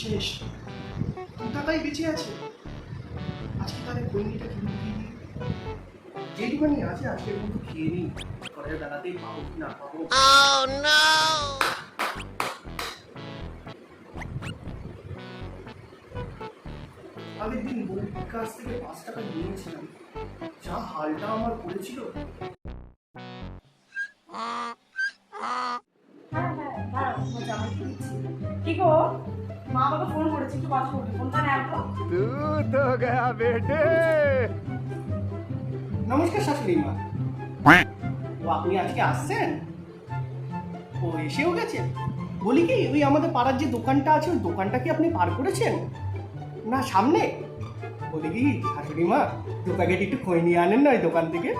শেষ, 2 টাকাই বেঁচে আছে। আজকে তাহলে খৈনিটা কিন্তু যেটুখানি আছে আজকে কিন্তু খেয়ে নিই, ঘরের বেলাতেই পাবো কি না পাবো। আগের দিন বউর কাছ থেকে 5 টাকা নিয়েছিলাম, যা হালটা আমার করেছিল। কি গো, মা বাবা ফোন করেছে, একটু কথা বলবি, ফোনটা নেও তো। तू तो गया बेटे। নমস্কার শাশুড়ি মা। ও আপনি আজকে আসছেন? ও এসেও গেছেন? বলি কি, ওই আমাদের পাড়ার যে দোকানটা আছে ওই দোকানটা কি আপনি পার করেছেন না সামনে? বলি কি শাশুড়ি মা, 2 প্যাকেট একটু খই নিয়ে আনেন না ওই দোকান থেকে।